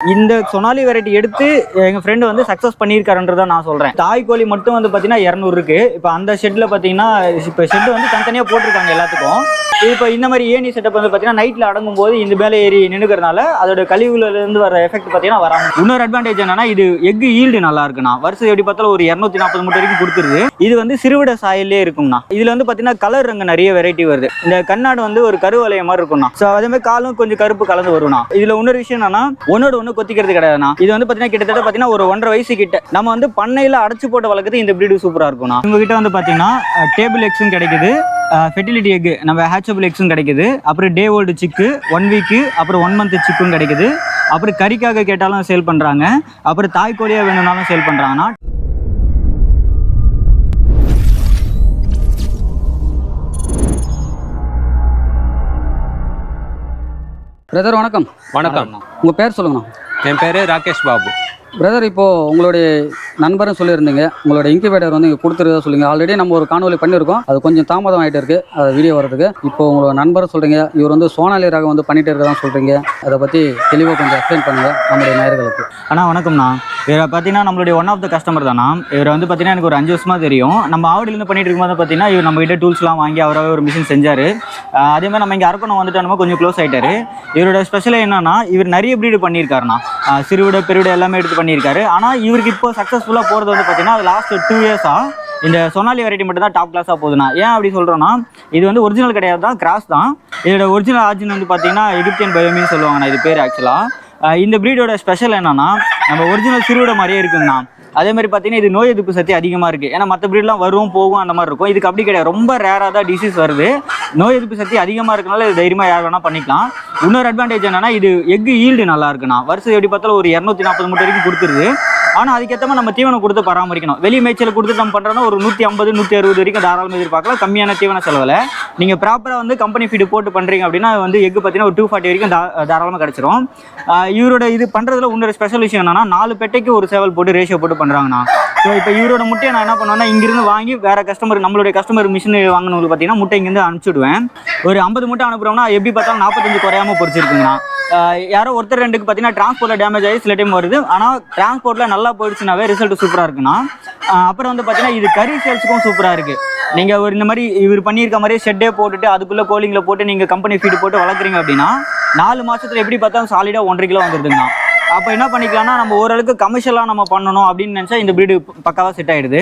இந்த சொனாலி வெரைட்டி எடுத்து எங்கள் ஃப்ரெண்டு வந்து சக்ஸஸ் பண்ணியிருக்காருன்றதை நான் சொல்கிறேன். தாய் கோழி மட்டும் வந்து பார்த்தீங்கன்னா 200 இருக்குது. இப்போ அந்த ஷெட்டில் பார்த்தீங்கன்னா இப்போ ஷெட்டு வந்து தனித்தனியாக போட்டிருக்காங்க எல்லாத்துக்கும். இப்போ இந்த மாதிரி ஏணி செட்டப் வந்து பார்த்தீங்கன்னா நைட்டில் அடங்கும் போது இந்த மேலே ஏறி நின்றுக்கிறதுனால அதோட கழிவுலேருந்து வர எஃபெக்ட் பார்த்தீங்கன்னா வராமல். இன்னொரு அட்வான்டேஜ் என்னன்னா இது எக்கு ஈல்டு நல்லா இருக்குண்ணா. வருஷம் எப்படி பார்த்தாலும் ஒரு 240 மூட்டை வரைக்கும் கொடுத்துருது. இது வந்து சிறுவிட சாயல்லே இருக்கும்ண்ணா. இதில் வந்து பார்த்தீங்கன்னா கலர் அங்கே நிறைய வெரைட்டி வருது. இந்த கண்ணாடு வந்து ஒரு கருவலைய மாதிரி இருக்கும்ண்ணா. ஸோ அதே மாதிரி காலும் கொஞ்சம் கருப்பு கலந்து வரும்ண்ணா. இதில் இன்னொரு விஷயம் என்னன்னா ஒன்னோட கொத்திக்கிறது கிடையாதுண்ணா. இது வந்து பார்த்தீங்கன்னா கிட்டத்தட்ட பார்த்தீங்கன்னா ஒரு 1.5 வயசு கிட்ட நம்ம வந்து பண்ணையில் அடைச்சு போட்டு வளர்க்குறது இந்த பிரீடு சூப்பராக இருக்கும்ண்ணா. உங்ககிட்ட வந்து பார்த்தீங்கன்னா டேபிள் எக்ஸும் கிடைக்குது, ஃபெர்டிலிட்டி எக் நம்ம ஹேச்சபிள் எக்ஸும் கிடைக்குது, அப்புறம் டே ஓல்டு சிக்கு 1 வீக்கு, அப்புறம் 1 மந்த் சிக்கும் கிடைக்குது, அப்புறம் கறிக்காக கேட்டாலும் சேல் பண்ணுறாங்க, அப்புறம் தாய் கோழியாக வேணும்னாலும் சேல் பண்ணுறாங்கண்ணா. பிரதர் வணக்கம். வணக்கம். உங்கள் பேர் சொல்லுங்கண்ணா. என் பேர் ராகேஷ் பாபு. பிரதர், இப்போது உங்களுடைய நண்பரும் சொல்லியிருந்தீங்க உங்களோட இன்குபேட்டர் வந்து இங்கே கொடுத்துருதா சொல்லுங்க. ஆல்ரெடி நம்ம ஒரு காணொலி பண்ணியிருக்கோம், அது கொஞ்சம் தாமதம் ஆகிட்டு இருக்குது அது வீடியோ வரதுக்கு. இப்போ உங்களோட நண்பரும் சொல்கிறீங்க இவர் வந்து சோனாலி ரகம் வந்து பண்ணிட்டு இருக்கதான் சொல்கிறீங்க. அதை பற்றி தெளிவாக கொஞ்சம் எக்ஸ்பிளைன் பண்ணுங்கள் நம்மளுடைய நேயர்களுக்கு. அண்ணா வணக்கம்ண்ணா. இவரை பார்த்தீங்கன்னா நம்மளுடைய ஒன் ஆஃப் த கஸ்டமர் தானா. இவர் வந்து பார்த்தீங்கன்னா எனக்கு ஒரு 5 வருஷமாக தெரியும். நம்ம ஆவடியிலேருந்து பண்ணிட்டு இருக்கும்போது பார்த்தீங்கன்னா இவர் நம்ம கிட்ட டூல்ஸ்லாம் வாங்கி அவராகவே ஒரு மிஷின் செஞ்சார். அதே மாதிரி நம்ம இங்கே அரக்கணம் வந்துட்டு நம்ம கொஞ்சம் க்ளோஸ் ஆகிட்டாரு. இவரோட ஸ்பெஷலாக என்னன்னா இவர் நிறைய ப்ரீடு பண்ணியிருக்காருண்ணா. சிறுவிட பெருவிட எல்லாமே எடுத்து பண்ணியிருக்காரு. ஆனால் இவருக்கு இப்போ சக்ஸஸ்ஃபுல்லாக போகிறது வந்து பார்த்தீங்கன்னா லாஸ்ட் 2 இயர்ஸாக இந்த சொனாலி வெரைட்டி மட்டும் தான் டாப் கிளாஸாக போகுதுண்ணா. ஏன் அப்படி சொல்கிறோன்னா இது வந்து ஒரிஜினல் கிடையாது தான், கிராஸ் தான். இதோட ஒரிஜினல் ஆர்ஜின் வந்து பார்த்தீங்கன்னா எகிப்தியன் பயோமின்னு சொல்லுவாங்கண்ணா இது பேர். ஆக்சுவலாக இந்த ப்ரீடோட ஸ்பெஷல் என்னன்னா நம்ம ஒரிஜினல் சிறுவிட மாதிரியே இருக்குங்கண்ணா. அதே மாதிரி பார்த்தீங்கன்னா இது நோய் எதிர்ப்பு சக்தி அதிகமாக இருக்குது. ஏன்னா மற்ற ப்ரீட்லாம் வரும் போகும் அந்த மாதிரி இருக்கும். இதுக்கு அப்படி கிடையாது, ரொம்ப ரேராக தான் டிசீஸ் வருது. நோய் எதிர்ப்பு சக்தி அதிகமாக இருக்கனால இது தைரியமாக யார் வேணால் பண்ணிக்கலாம். இன்னொரு அட்வான்டேஜ் என்னன்னா இது எக்கு ஈல்டு நல்லா இருக்குண்ணா. வருஷம் எப்படி பார்த்தாலும் ஒரு 240 மூட்டை வரைக்கும் கொடுத்துருது. ஆனால் அதுக்கேற்ற மாதிரி நம்ம தீவனம் கொடுத்து பராமரிக்கணும். வெளி மேய்ச்சல் கொடுத்து நம்ம பண்ணுறோன்னா ஒரு 150 160 வரைக்கும் தாராளமாக எதிர்பார்க்கலாம் கம்மியான தீவன செலவில். நீங்கள் ப்ராப்பராக வந்து கம்பெனி ஃபீடு போட்டு பண்ணுறீங்க அப்படின்னா வந்து எக்கு பார்த்தீங்கன்னா ஒரு 240 வரைக்கும் தாராளமாக கிடச்சிரும். இவரோட இது பண்ணுறதுல இன்னொரு ஸ்பெஷல் விஷயம் என்னன்னா 4 பெட்டைக்கு ஒரு சேவல் போட்டு ரேஷியோ போட்டு பண்ணுறாங்கண்ணா. ஸோ இப்போ இவரோட முட்டையை நான் என்ன பண்ணுவேன்னா இங்கிருந்து வாங்கி வேறு கஸ்டமர் நம்மளுடைய கஸ்டமர் மிஷின் வாங்கினவங்களுக்கு பார்த்தீங்கன்னா முட்டை இங்கேருந்து அனுப்பிச்சுடுவேன். ஒரு 50 முட்டை அனுப்புகிறோம்னா எப்படி பார்த்தாலும் 45 குறையாமல் பொறிச்சிருக்குங்கண்ணா. யாரோ ஒருத்தர் ரெண்டுக்கு பார்த்தீங்கன்னா டிரான்ஸ்போர்ட்டில் டேமேஜ் ஆகி சில டைம் வருது. ஆனால் டிரான்ஸ்போர்ட்டில் நல்லா போயிடுச்சுனாவே ரிசல்ட் சூப்பராக இருக்குண்ணா. அப்புறம் வந்து பார்த்தீங்கன்னா இது கறி சேல்ஸுக்கும் சூப்பராக இருக்குது. நீங்கள் ஒரு இந்த மாதிரி இவர் பண்ணியிருக்க மாதிரியே ஷெட்டே போட்டுட்டு அதுக்குள்ளே கோலிங்கில் போட்டு நீங்கள் கம்பெனி ஃபீடு போட்டு வளர்க்குறீங்க அப்படின்னா 4 மாதத்தில் எப்படி பார்த்தாலும் சாலிடாக 1.5 கிலோ வந்துடுதுங்கண்ணா. அப்போ என்ன பண்ணிக்கலாம்னா நம்ம ஓரளவுக்கு கமர்ஷியலாக நம்ம பண்ணணும் அப்படின்னு நினச்சா இந்த ப்ரீடு பக்காவாக செட் ஆகிடுது.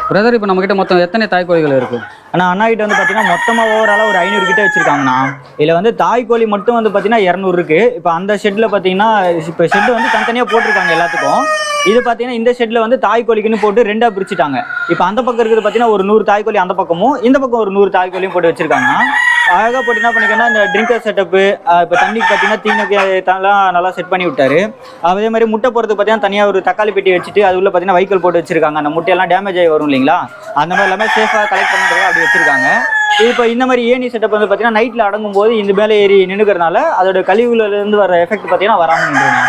பிரதர், இப்போ நம்மக்கிட்ட மொத்தம் எத்தனை தாய்க்கோழிகள் இருக்குது? ஆனால் அண்ணா கிட்ட வந்து பார்த்தீங்கன்னா மொத்தமாக ஓவராலாக ஒரு 500 கிட்ட வச்சுருக்காங்கண்ணா. இதில் வந்து தாய்க்கோழி மட்டும் வந்து பார்த்தீங்கன்னா 200 இருக்குது. இப்போ அந்த ஷெட்டில் பார்த்தீங்கன்னா இப்போ ஷெட்டு வந்து தனித்தனியாக போட்டிருக்காங்க எல்லாத்துக்கும். இது பார்த்தீங்கன்னா இந்த ஷெட்டில் வந்து தாய்க்கோழிக்குன்னு போட்டு 2ஆக பிரிச்சுட்டாங்க. இப்போ அந்த பக்கம் இருக்கிறது பார்த்தீங்கன்னா ஒரு 100 தாய்க்கோழி அந்த பக்கமும் இந்த பக்கம் ஒரு 100 தாய்க்கோழியும் போட்டு வச்சுருக்காங்க. அழகாக போட்டு என்ன பண்ணிக்கோன்னா இந்த ட்ரிங்கர் செட்டப்பு இப்போ தண்ணிக்கு பார்த்தீங்கன்னா தீனக்கெல்லாம் நல்லா செட் பண்ணி விட்டாரு. அதே மாதிரி முட்டை போகிறதுக்கு பார்த்தீங்கன்னா தனியாக ஒரு தக்காளி பெட்டி வச்சுட்டு அது உள்ள பார்த்தீங்கன்னா வைக்கோல் போட்டு வச்சிருக்காங்க. அந்த முட்டையெல்லாம் டேமேஜ் ஆகி வரும் இல்லைங்களா, அந்த மாதிரி எல்லாமே சேஃபாக கலெக்ட் பண்ணுறது அப்படி வச்சிருக்காங்க. இப்போ இந்த மாதிரி ஏணி செட்டப் வந்து பார்த்தீங்கன்னா நைட்டில் அடங்கும் போது இந்த மேலே ஏறி நின்றுக்கிறதுனால அதோட கழிவுலேருந்து வர எஃபெக்ட் பார்த்தீங்கன்னா வராமல் நின்றுங்க.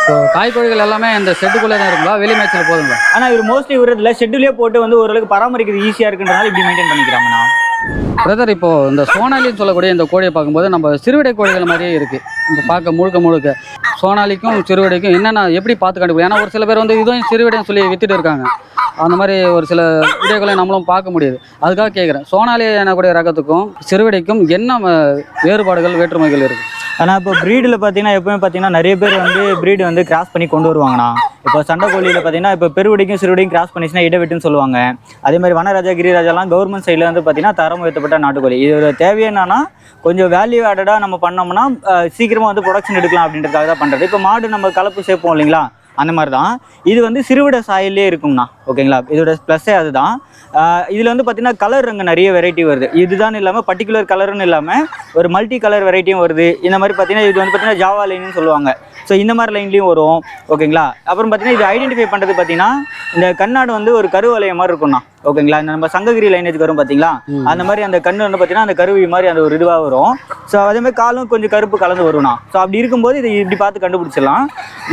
ஸோ தாய்க்கோழிகள் எல்லாமே இந்த ஷெட்டுக்குள்ளே தான் இருக்குங்களா, வெளி மேய்ச்சல் போதுங்களா? ஆனால் இவர் மோஸ்ட்லி இவரில் ஷெட்டுலேயே போட்டு வந்து ஓரளவுக்கு பராமரிக்கிறது ஈஸியாக இருக்குன்றதுனால இப்படி மெயின்டைன் பண்ணிக்கிறாங்கண்ணா. பிரதர், இப்போது இந்த சோனாலின்னு சொல்லக்கூடிய இந்த கோழியை பார்க்கும்போது நம்ம சிறுவிடை கோழிகள் மாதிரியே இருக்குது. இப்போ பார்க்க முழுக்க சோனாலிக்கும் சிறுவிடைக்கும் என்னென்ன எப்படி பார்த்து கண்டுபிடிக்கும்? ஏன்னா ஒரு சில பேர் வந்து இதுவும் சிறுவிடைன்னு சொல்லி வித்துட்டு இருக்காங்க. அந்த மாதிரி ஒரு சில வீடியோக்களை நம்மளும் பார்க்க முடியுது. அதுக்காக கேட்குறேன், சோனாலி எனக்கூடிய ரகத்துக்கும் சிறுவிடைக்கும் என்ன வேறுபாடுகள் வேற்றுமைகள் இருக்குது? ஆனால் இப்போ ப்ரீடில் பார்த்தீங்கன்னா எப்பவுமே பார்த்தீங்கன்னா நிறைய பேர் வந்து ப்ரீடு வந்து கிராஸ் பண்ணி கொண்டு வருவாங்கண்ணா. இப்போ சண்டை கோழியில் பார்த்தீங்கன்னா இப்போ பெருவிடைக்கும் சிறுவிடையும் கிராஸ் பண்ணிச்சுன்னா இடவெட்டுன்னு சொல்லுவாங்க. அதே மாதிரி வனராஜா கிரிராஜாலாம் கவர்மெண்ட் சைடில் வந்து பார்த்தீங்கன்னா தரம் உயர்த்தப்பட்ட நாட்டுக்கோழி. இதோட தேவை என்னன்னா கொஞ்சம் வேல்யூ ஆடடாக நம்ம பண்ணோம்னா சீக்கிரமாக வந்து ப்ரொடக்ஷன் எடுக்கலாம் அப்படின்றதுக்காக தான் பண்ணுறது. இப்போ மாடு நம்ம கலப்பு சேர்ப்போம் இல்லைங்களா, அந்த மாதிரி தான் இது வந்து சிறுவிட சாயல்லே இருக்குங்கண்ணா. ஓகேங்களா, இதோட ப்ளஸ்ஸே அதுதான். இதில் வந்து பார்த்தீங்கன்னா கலர் அங்கே நிறைய வெரைட்டி வருது. இதுதான் இல்லாமல் பர்டிகுலர் கலர்னு இல்லாமல் ஒரு மல்டி கலர் வெரைட்டியும் வருது. இந்த மாதிரி பார்த்தீங்கன்னா இது வந்து பார்த்தீங்கன்னா ஜாவா லைன்னு சொல்லுவாங்க. ஸோ இந்த மாதிரி லைன்லேயும் வரும். ஓகேங்களா, அப்புறம் பார்த்தீங்கன்னா இது ஐடென்டிஃபை பண்ணுறது பார்த்தீங்கன்னா இந்த கண்ணாடு வந்து ஒரு கருவலைய மாதிரி இருக்கும்ண்ணா. ஓகேங்களா. இந்த நம்ம சங்ககிரி லைனேஜ் வரும் பார்த்தீங்களா, அந்த மாதிரி அந்த கண்ணு வந்து பார்த்தீங்கன்னா அந்த கருவி மாதிரி அந்த ஒரு இதுவாக வரும். ஸோ அதே மாதிரி காலும் கொஞ்சம் கருப்பு கலந்து வரும்ண்ணா. ஸோ அப்படி இருக்கும்போது இதை இப்படி பார்த்து கண்டுபிடிச்சிடலாம்.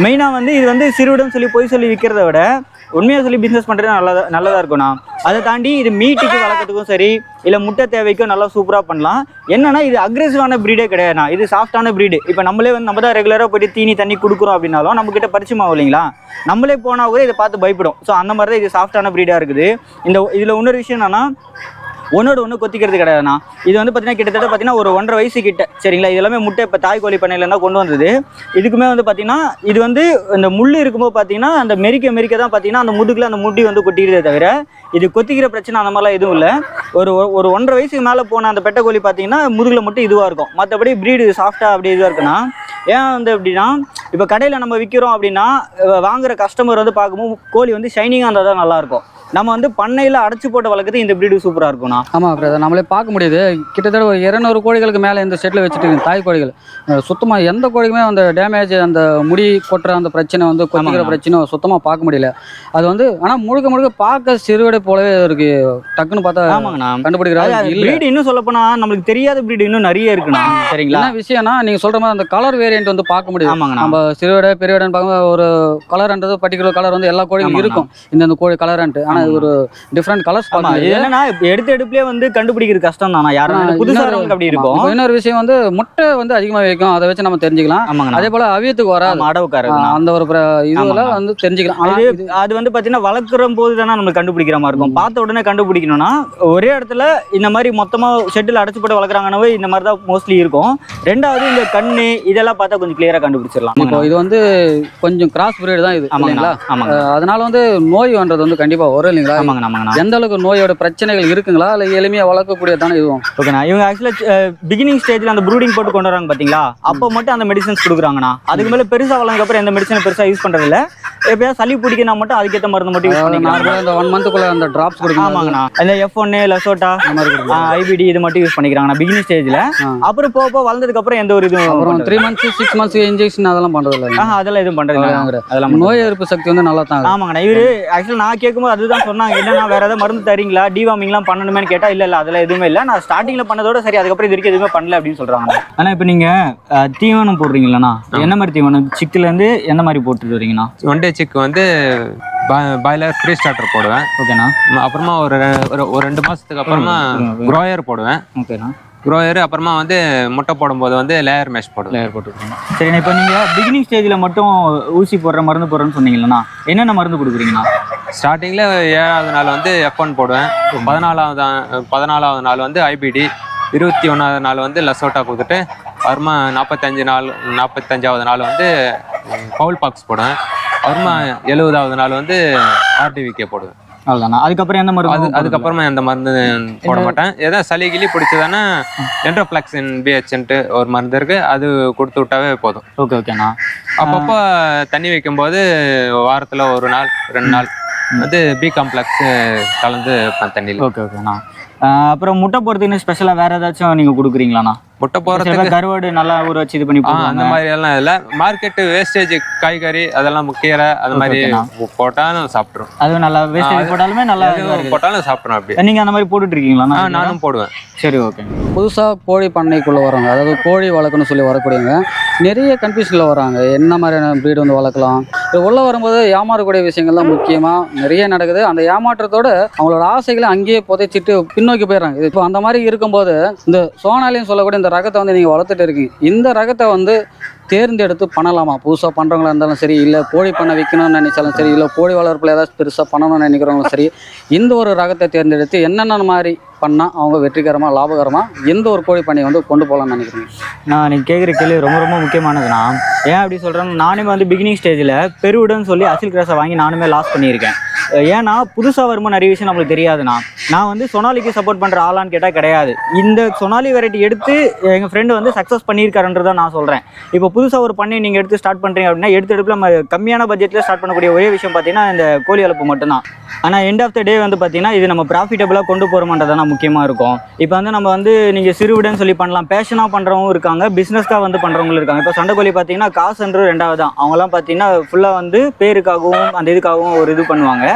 மெயினாக வந்து இது வந்து சிறுவிடம் சொல்லி பொய் சொல்லி விற்கிறத விட உண்மையாக சொல்லி பிஸ்னஸ் பண்ணுறது நல்லதாக இருக்கும்ண்ணா. அதை தாண்டி இது மீட்டுக்கு வளர்க்கறதுக்கும் சரி இல்லை முட்டை தேவைக்கும் நல்லா சூப்பராக பண்ணலாம். என்னன்னா இது அக்ரெசிவான ப்ரீடே கிடையாதுண்ணா, இது சாஃப்டான ப்ரீடு. இப்போ நம்மளே வந்து நம்ம தான் ரெகுலராக போய்ட்டு தீனி தண்ணி கொடுக்குறோம் அப்படின்னாலும் நம்மக்கிட்ட பரிச்சயமாகும் இல்லைங்களா, நம்மளே போனால் கூட இதை பார்த்து பயப்படும். ஸோ அந்த மாதிரி தான் இது சாஃப்டான ப்ரீடாக இருக்குது. இதில் இன்னொரு விஷயம் என்னன்னா ஒன்னோட ஒன்று கொத்திக்கிறது கிடையாதுண்ணா. இது வந்து பார்த்தீங்கன்னா கிட்டத்தட்ட பார்த்தீங்கன்னா ஒரு 1.5 வயசு கிட்ட சரிங்களா. இது எல்லாமே முட்டை இப்போ தாய் கோழி பண்ணையில தான் கொண்டு வந்தது. இதுக்குமே வந்து பார்த்தீங்கன்னா இது வந்து இந்த முள் இருக்கும்போது பார்த்தீங்கன்னா அந்த மெரிக்க தான் பார்த்தீங்கன்னா அந்த முதுகில் அந்த முடி வந்து கொட்டிக்கிறதே தவிர இது கொத்திக்கிற பிரச்சனை அந்த மாதிரிலாம் எதுவும் இல்லை. ஒரு 1.5 வயசுக்கு மேலே போன அந்த பெட்டை கோழி பார்த்தீங்கன்னா முதுகில் மட்டும் இதுவாக இருக்கும். மற்றபடி ப்ரீடு சாஃப்டாக அப்படி இதுவாக இருக்குன்னா ஏன் வந்து எப்படின்னா இப்போ கடையில் நம்ம விற்கிறோம் அப்படின்னா வாங்குற கஸ்டமர் வந்து பார்க்கும்போது கோழி வந்து ஷைனிங்காக இருந்தால் தான் நல்லாயிருக்கும். நம்ம வந்து பண்ணையில் அடைச்சி போட்டு வளர்க்குறது இந்த ப்ரீடு சூப்பராக இருக்கும்ண்ணா. ஆமாம் பிரதர், நம்மளே பார்க்க முடியுது. கிட்டத்தட்ட ஒரு 200 கோழிகளுக்கு மேலே இந்த செட்டில் வச்சுட்டு தாய் கோழிகள் சுத்தமாக எந்த கோழிக்குமே அந்த டேமேஜ் அந்த முடி கொட்டுற அந்த பிரச்சனை வந்து கொத்திக்கிற பிரச்சனை சுத்தமாக பார்க்க முடியல. அது வந்து ஆனால் முழுக்க பார்க்க சிறுவிடை போலவே இருக்கு. டக்குன்னு பார்த்தா ஆமாங்கண்ணா கண்டுபிடிக்கிறாங்க. ப்ரீடு இன்னும் சொல்ல போனால் நம்மளுக்கு தெரியாத ப்ரீடு இன்னும் நிறைய இருக்குண்ணா. சரிங்களா, என்ன விஷயம்னா நீங்கள் சொல்கிற மாதிரி அந்த கலர் வேரியன்ட் வந்து பார்க்க முடியும். ஆமாங்கண்ணா, நம்ம சிறுவிடை பெரியவிடைன்னு பார்க்கும்போது ஒரு கலர்ன்றது பர்டிகுலர் கலர் வந்து எல்லா கோழிகளும் இருக்கும். இந்த கோழி கலர்ன்ட்டு ஆனால் இது ஒரு டிஃப்ரெண்ட் கலர்ஸ் பார்க்கலாம். என்னன்னா எடுப்புலயே வந்து கண்டுபிடிக்கிறது கஷ்டம் தானா, யாரும் புதுசா அப்படி இருக்கும். இன்னொரு விஷயம் வந்து முட்டை வந்து அதிகமாக வைக்கும், அதை வச்சு நம்ம தெரிஞ்சுக்கலாம். ஆமாங்க, அதே போல அவியத்துக்கு வராது அடவுக்காரங்க அந்த ஒரு இதுல வந்து தெரிஞ்சுக்கலாம். அது வந்து பாத்தீங்கன்னா வளர்க்குற போது தானே நம்ம கண்டுபிடிக்கிற மாதிரி இருக்கும். பார்த்த உடனே கண்டுபிடிக்கணும்னா ஒரே இடத்துல இந்த மாதிரி மொத்தமா ஷெட்டில் அடைச்சு போட்டு வளர்க்குறாங்கன்னாவே இந்த மாதிரி தான் மோஸ்ட்லி இருக்கும். ரெண்டாவது இந்த கண்ணு இதெல்லாம் பார்த்தா கொஞ்சம் கிளியரா கண்டுபிடிச்சிடலாம். இப்போ இது வந்து கொஞ்சம் கிராஸ் பிரீடு தான் இது இல்லைங்களா, அதனால வந்து நோய் வந்தது வந்து கண்டிப்பா வரும் இல்லைங்களா. எந்த அளவுக்கு நோயோட பிரச்சனைகள் இருக்குங்களா இல்லை எளிமையா வளர்க்கக்கூடிய தானே இதுவும் ஓகேண்ணா. இவங்க ஆக்சுவலா பிகினிங் ஸ்டேஜ்ல அந்த ப்ரூடிங் போட்டு கொண்டு வராங்க பாத்தீங்களா, அப்போ மட்டும் அந்த மெடிசன்ஸ் கொடுக்குறாங்கண்ணா. அதுக்கு மேல பெருசா வளர்ந்ததுக்கு அப்புறம் எந்த மெடிசன் பெருசா யூஸ் பண்றது இல்ல. எப்பயா சளி பிடிக்கினா மட்டும் அதுக்கேற்ற மருந்து மட்டும் யூஸ் பண்ணிக்கலாம். இந்த 1 மந்த்துக்குள்ள அந்த டிராப்ஸ் கொடுக்கலாம். ஆமாங்கண்ணா, அந்த F1 லசோட்டா IBD இது மட்டும் யூஸ் பண்ணிக்கிறாங்கண்ணா பிகினிங் ஸ்டேஜ்ல. அப்புறம் போக வளர்ந்ததுக்கு அப்புறம் எந்த ஒரு இதுவும் அப்புறம் 3 மந்த்ஸ் 6 மந்த்ஸ் இன்ஜெக்ஷன் அதெல்லாம் பண்றது இல்லை. அதெல்லாம் எதுவும் பண்றது இல்லை. அதெல்லாம் நோய் எதிர்ப்பு சக்தி வந்து நல்லா தான். ஆமாங்கண்ணா, இவரு ஆக்சுவலா நான் கேட்கும்போது அதுதான் சொன்னாங்க. என்னன்னா வேற ஏதாவது மருந்து தரீங்களா, டிவார்மிங்லாம் பண்ணணுமேனு கேட்டா இல்ல அதெல்லாம் எதுவுமே இல்லை, நான் ஸ்டார்டிங்ல பண்ணதோட சரி அதுக்கப்புறம் இது வரைக்கும் எதுவுமே பண்ணல அப்படின்னு சொல்றாங்க. ஆனா இப்போ நீங்க தீவனம் போடுறீங்களா, என்ன மாதிரி தீவனம் சிக்குல இருந்து எந்த மாதிரி போட்டுட்டு வரீங்கண்ணா? ஒன் டே சிக்கு வந்து பாய்லர் ஃப்ரீ ஸ்டார்டர் போடுவேன். ஓகேண்ணா. அப்புறமா ஒரு 2 மாசத்துக்கு அப்புறமா க்ரோயர் போடுவேன். ஓகேண்ணா. க்ரோயர் அப்புறமா வந்து முட்டை போடும்போது வந்து லேயர் மேஷ் போடுவேன். லேயர் போட்டுருக்கீங்க. சரிண்ணா, இப்போ நீங்கள் பிகினிங் ஸ்டேஜில் மட்டும் ஊசி போடுற மருந்து போடுறேன்னு சொன்னீங்களா, என்னென்ன மருந்து கொடுக்குறீங்கண்ணா? ஸ்டார்டிங்கில் 7வது நாள் வந்து F1 போடுவேன். 14வது நாள் வந்து IBD, 21வது நாள் வந்து லசோட்டா கொடுத்துட்டு அப்புறமா 45வது நாள் வந்து பவுல் பாக்ஸ் போடுவேன். அப்புறமா 70வது நாள் வந்து RDVK போடுவேன். அவ்வளோதாண்ணா. அதுக்கப்புறம் எந்த மருந்து? அதுக்கப்புறமா எந்த மருந்து போட மாட்டேன். ஏதாவது சளி கிளி பிடிச்சதானே என்ட்ரோஃப்ளாக்சின் BHன்ட்டு ஒரு மருந்து இருக்கு, அது கொடுத்து விட்டாவே போதும். ஓகேண்ணா. அப்பப்போ தண்ணி வைக்கும்போது வாரத்தில் 1 நாள் 2 நாள் வந்து B காம்ப்ளெக்ஸ் கலந்து தண்ணியில். ஓகேண்ணா. அப்புறம் முட்டை போடுறதுக்கு ஸ்பெஷலாக வேற ஏதாச்சும் நீங்கள் கொடுக்குறீங்களாண்ணா? முட்டை போடுறதுக்கு கருவாடு நல்லா ஊற வச்சு இது பண்ணி அந்த மாதிரி எல்லாம் இல்லை. மார்க்கெட்டு வேஸ்டேஜ் காய்கறி அதெல்லாம் கீரை அது மாதிரி போட்டாலும் சாப்பிட்ரும். அது நல்லா வேஸ்டேஜ் போட்டாலுமே நல்லா போட்டாலும் சாப்பிட்றோம். அப்படி நீங்கள் அந்த மாதிரி போட்டுட்டு இருக்கீங்களா? நானும் போடுவேன். சரி, ஓகே. புதுசாக கோழி பண்ணைக்குள்ளே வராங்க, அதாவது கோழி வளர்க்கணும்னு சொல்லி வரக்கூடியவங்க நிறைய கன்ஃபியூஷனில் வராங்க. என்ன மாதிரியான ப்ரீடு வந்து வளர்க்கலாம், இது உள்ளே வரும்போது ஏமாறக்கூடிய விஷயங்கள் தான் முக்கியமாக நிறைய நடக்குது. அந்த ஏமாற்றத்தோட அவங்களோட ஆசைகளை அங்கேயே புதைச்சிட்டு பின்னோக்கி போயிடுறாங்க. இப்போ அந்த மாதிரி இருக்கும்போது இந்த சோனாலின்னு சொல்லக்கூடிய இந்த ரகத்தை வந்து நீங்கள் வளர்த்துட்டு இருக்கீங்க, இந்த ரகத்தை வந்து தேர்ந்தெடுத்து பண்ணலாமா? புதுசாக பண்ணுறவங்களா இருந்தாலும் சரி, இல்லை கோழி பண்ண வைக்கணும்னு நினைச்சாலும் சரி, இல்லை கோழி வளர்ப்பில் ஏதாச்சும் பெருசாக பண்ணணும்னு நினைக்கிறவங்களும் சரி, இந்த ஒரு ரகத்தை தேர்ந்தெடுத்து என்னென்ன மாதிரி பண்ணால் அவங்க வெற்றிகரமாக லாபகரமாக எந்த ஒரு கோழி பண்ணையை வந்து கொண்டு போகலான்னு நினைக்கிறீங்க? நான் நீங்கள் கேட்குற கேள்வி ரொம்ப முக்கியமானதுண்ணா. ஏன் அப்படி சொல்கிறேன்னா, நானுமே வந்து பிகினிங் ஸ்டேஜில் பெருவுடன் சொல்லி அசில் கிராஸை வாங்கி நானுமே லாஸ் பண்ணியிருக்கேன். ஏன்னா புதுசாக வரும்போது நிறைய விஷயம் நம்மளுக்கு தெரியாதுண்ணா. நான் வந்து சொனாலிக்கு சப்போர்ட் பண்ணுற ஆளான்னு கேட்டால் கிடையாது. இந்த சொனாலி வெரைட்டி எடுத்து எங்கள் ஃப்ரெண்டு வந்து சக்ஸஸ் பண்ணியிருக்காருன்றதை நான் சொல்கிறேன். இப்போ புதுசாக ஒரு பண்ணி நீங்கள் எடுத்து ஸ்டார்ட் பண்ணுறீங்க அப்படின்னா எடுத்து நம்ம கம்மியான பட்ஜெட்டில் ஸ்டார்ட் பண்ணக்கூடிய ஒரே விஷயம் பார்த்தீங்கன்னா இந்த கோழி வளர்ப்பு மட்டும்தான். ஆனால் எண்ட் ஆஃப் த டே வந்து பார்த்தீங்கன்னா இது நம்ம ப்ராஃபிட்டபுளாக கொண்டு போகிறோம்ன்றதான் முக்கியமாக இருக்கும். இப்போ வந்து நம்ம வந்து நீங்கள் சிறுவிடன்னு சொல்லி பண்ணலாம், பேஷனாக பண்ணுறவங்க இருக்காங்க, பிஸ்னஸ்க்காக வந்து பண்ணுறவங்களும் இருக்காங்க. இப்போ சண்டைக்கோழி பார்த்தீங்கன்னா காசுன்றது 2வது தான். அவங்களாம் பார்த்தீங்கன்னா ஃபுல்லாக வந்து பேருக்காகவும் அந்த இதுக்காகவும் ஒரு இது பண்ணுவாங்க.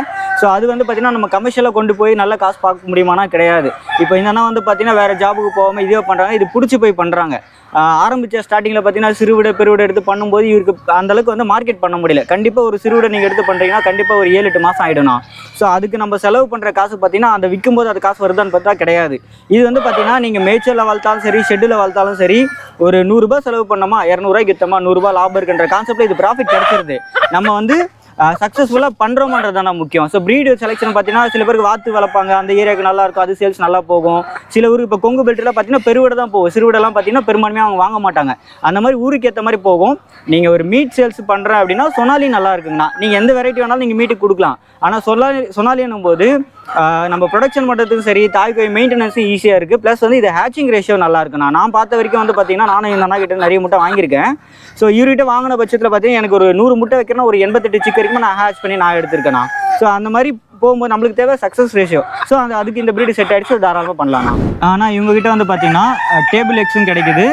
ஸோ அது வந்து பார்த்தீங்கன்னா நம்ம கமர்ஷியலாக கொண்டு போய் நல்ல காசு பார்க்க முடியுமானா கிடையாது. இப்போ என்னன்னா வந்து பார்த்தீங்கன்னா வேறு ஜாபுக்கு போகாமல் இதுவே பண்ணுறாங்க, இது பிடிச்சி போய் பண்ணுறாங்க. ஆரம்பித்த ஸ்டார்டிங்கில் பார்த்தீங்கன்னா சிறுவிடை பெருவிடை எடுத்து பண்ணும்போது இவருக்கு அந்தளவுக்கு வந்து மார்க்கெட் பண்ண முடியல. கண்டிப்பாக ஒரு சிறுவிடை நீங்கள் எடுத்து பண்ணுறீங்கன்னா கண்டிப்பாக ஒரு 7-8 மாதம் ஆகிடணும். ஸோ அதுக்கு நம்ம செலவு பண்ணுற காசு பார்த்தீங்கன்னா அந்த விற்கும்போது அது காசு வருதான்னு பார்த்தா கிடையாது. இது வந்து பார்த்தீங்கன்னா நீங்கள் மேய்ச்சலில் வளர்த்தாலும் சரி, ஷெட்டில் வளர்த்தாலும் சரி, ஒரு 100 ரூபாய் செலவு பண்ணோமா 200 ரூபாய்க்கு விற்றோமா 100 ரூபாய் லாபம் இருக்குன்ற கான்செப்டில் இது ப்ராஃபிட் கிடைச்சிருது. நம்ம வந்து சக்ஸஸ்ஃபுல்லாக பண்ணுறோமான்றது தான் முக்கியம். ஸோ ப்ரீடு செலெக்ஷன் பார்த்தீங்கன்னா சில பேருக்கு வாத்து வளர்ப்பாங்க, அந்த ஏரியாவுக்கு நல்லா இருக்கும், அது சேல்ஸ் நல்லா போகும். சில ஊருக்கு இப்போ கொங்கு பெல்ட்லாம் பார்த்தீங்கன்னா பெருவிடை தான் போகும், சிறுவிடெல்லாம் பார்த்தீங்கன்னா பெரும்பான்மையாக அவங்க வாங்க மாட்டாங்க. அந்த மாதிரி ஊருக்கு ஏற்ற மாதிரி போகும். நீங்கள் ஒரு மீட் சேல்ஸ் பண்ணுறேன் அப்படின்னா சொனாலி நல்லா இருக்குங்கண்ணா. நீங்கள் எந்த வெரைட்டி வேணாலும் நீங்கள் மீட்டுக்கு கொடுக்கலாம். ஆனால் சொனாலின்னும் போது நம்ம ப்ரொடக்ஷன் பண்ணுறதுக்கும் சரி, தாய்க்கோழி மெயின்டெனன்ஸும் ஈஸியாக இருக்குது. ப்ளஸ் வந்து இது ஹேச்சிங் ரேஷியோ நல்லா இருக்குண்ணா. நான் பார்த்த வரைக்கும் வந்து பார்த்தீங்கன்னா நானும் இந்த அண்ணா கிட்ட நிறைய முட்டை வாங்கியிருக்கேன். ஸோ இவர்கிட்ட வாங்கின பட்சத்தில் பார்த்தீங்கன்னா எனக்கு ஒரு 100 முட்டை வைக்கிறேன்னா ஒரு 88 சிக்கு வரைக்கும் நான் ஹேட்ச் பண்ணி நான் எடுத்திருக்கேண்ணா. ஸோ அந்த மாதிரி போகும்போது நம்மளுக்கு தேவை சக்ஸஸ் ரேஷியோ. ஸோ அதுக்கு இந்த ப்ரீடு செட் ஆகிடுச்சு, தாராளமாக பண்ணலாம்ண்ணா. ஆனால் இவங்ககிட்ட வந்து பார்த்தீங்கன்னா டேபிள் எக்ஸும் கிடைக்குது,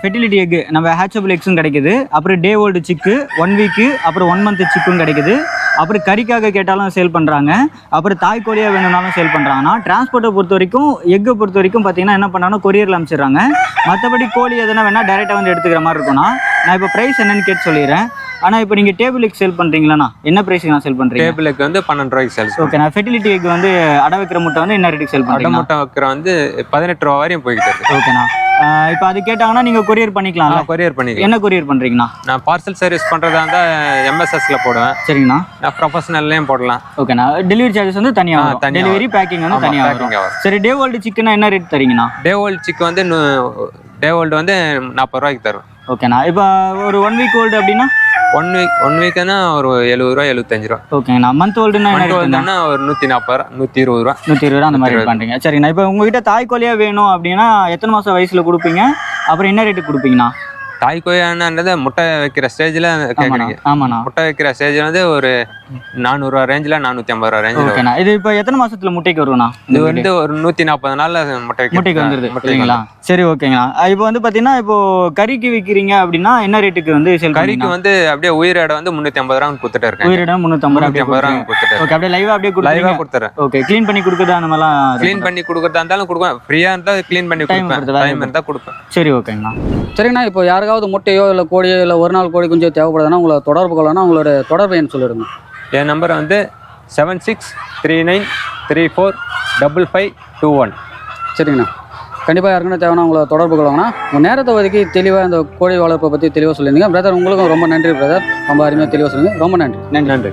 ஃபெர்டிலிட்டி எக் நம்ம ஹேச்சபிள் எக்ஸும் கிடைக்குது, அப்புறம் டே ஓல்டு சிக்கு 1 வீக்கு, அப்புறம் 1 மந்த் சிக்கும் கிடைக்குது. அப்புறம் கறிக்காக கேட்டாலும் சேல் பண்ணுறாங்க, அப்புறம் தாய்க்கோழியாக வேணும்னாலும் சேல் பண்ணுறாங்கன்னா. டிரான்ஸ்போர்ட்டை பொறுத்த வரைக்கும் எக்கை பொறுத்த வரைக்கும் பார்த்தீங்கன்னா என்ன பண்ணாங்கன்னா கொரியரில் அனுப்பிச்சிடுறாங்க. மற்றபடி கோழி எதனா வேணால் டேரெக்டாக வந்து எடுத்துக்கிற மாதிரி இருக்கும்னா. நான் இப்போ ப்ரைஸ் என்னன்னு கேட்டு சொல்லிடுறேன். ஆனால் இப்போ நீங்கள் டேபிள் எக் சேல் பண்ணுறீங்களாண்ணா, என்ன ப்ரைஸுக்கு நான் சேல் பண்ணுறேன்? டேபிள் எக் வந்து 12 ரூபாய்க்கு சேல்ஸ். ஓகே. நான் ஃபெர்டிலிட்டி எக் வந்து அடை வைக்கிற முட்டை வந்து என்ன ரேட்டுக்கு சேல் பண்ணுறேன்? அடை முட்டை வைக்கிற வந்து 18 ரூபா வரையும் போய்கிட்டு இருக்கு. ஓகேண்ணா. இப்போ அது கேட்டாங்கன்னா நீங்கள் கொரியர் பண்ணிக்கலாம். கொரியர் பண்ணிக்கலாம். என்ன கொரியர் பண்ணுறீங்கண்ணா? நான் பார்சல் சர்வீஸ் பண்ணுறதா இருந்தால் MSSல போடுவேன். சரிங்கண்ணா. நான் ப்ரொஃபஷனல்லையும் போடலாம். ஓகேண்ணா. டெலிவரி சார்ஜஸ் வந்து தனியாக, டெலிவரி பேக்கிங் வந்து தனியாக வரும். சரி, டே ஓல்டு சிக்கனா என்ன ரேட் தரீங்கண்ணா? டே ஓல்டு சிக்கு வந்து டே ஓல்டு வந்து 40 ரூபாய்க்கு தரும். ஓகேண்ணா. இப்போ ஒரு 1 வீக் ஓல்டு அப்படின்னா 1 வீக்குன்னா ஒரு 70 ரூபா 75 ரூபா. ஓகேங்கண்ணா. மந்த் ஓல்டுன்னா ஓல்டுன்னா ஒரு 140 ரூபா 120 ரூபா 120 ரூபா அந்த மாதிரி பண்ணுறீங்க. சரிங்கண்ணா. இப்போ உங்ககிட்ட தாய்க்கோழியாக வேணும் அப்படின்னா எத்தனை மாதம் வயசில் கொடுப்பீங்க, அப்புறம் என்ன ரேட்டுக்கு கொடுப்பீங்கண்ணா? தாய்க்கோழியானது முட்டை வைக்கிற ஸ்டேஜில் கேட்குறீங்க. ஆமாண்ணா. முட்டை வைக்கிற ஸ்டேஜ் வந்து ஒரு 400 ரூபா ரேஞ்சில் 450 ரூபா ரேஞ்சில். ஓகேண்ணா. இது இப்போ எத்தனை மாசத்துல முட்டைக்கு வரும்ண்ணா? இது வந்து ஒரு 140 நாள்ல முட்டைக்கு வந்துருது இல்லைங்களா? சரி, ஓகேங்கண்ணா. இப்போ வந்து பார்த்தீங்கன்னா இப்போ கறிக்கு விற்கிறீங்க அப்படின்னா என்ன ரேட்டுக்கு வந்து சேல்? கறிக்கு வந்து அப்படியே உயிரிடை வந்து 350 ரூபா கொடுத்துட்டு இருக்கேன். உயிரிடம் 350 ரூபா கொடுத்துட்டு. ஓகே. அப்படியே லைவா அப்படியே கொடுத்துறேன். ஓகே. க்ளீன் பண்ணி கொடுக்குறது அந்த மாதிரிலாம் க்ளீன் பண்ணி கொடுக்குறதா இருந்தாலும் கொடுப்பேன், ஃப்ரீயா இருந்தால் க்ளீன் பண்ணி கொடுப்பேன், டைம் இருந்தால் கொடுப்பேன். சரி, ஓகேங்கண்ணா. சரிங்கண்ணா. இப்போ யாருக்காவது முட்டையோ இல்லை கோழியோ இல்லை ஒரு நாள் கோழி குஞ்சோ தேவைப்படுதுன்னா உங்களை தொடர்பு கொள்ளலாம். உங்களோட தொடர்பு எண் சொல்லிடுங்க. என் நம்பர் வந்து 7639345521. சரிங்கண்ணா. கண்டிப்பாக யாருக்குன்னா தேவைன்னா உங்களை தொடர்பு கொள்வாங்கன்னா உங்கள் நேரத்தை ஒதுக்கி தெளிவாக இந்த கோழி வளர்ப்பை பற்றி தெளிவாக சொல்லியிருந்தீங்க. பிரதர், உங்களுக்கும் ரொம்ப நன்றி பிரதர். ரொம்ப அருமையாக தெளிவாக சொல்லுங்கள். ரொம்ப நன்றி. நன்றி.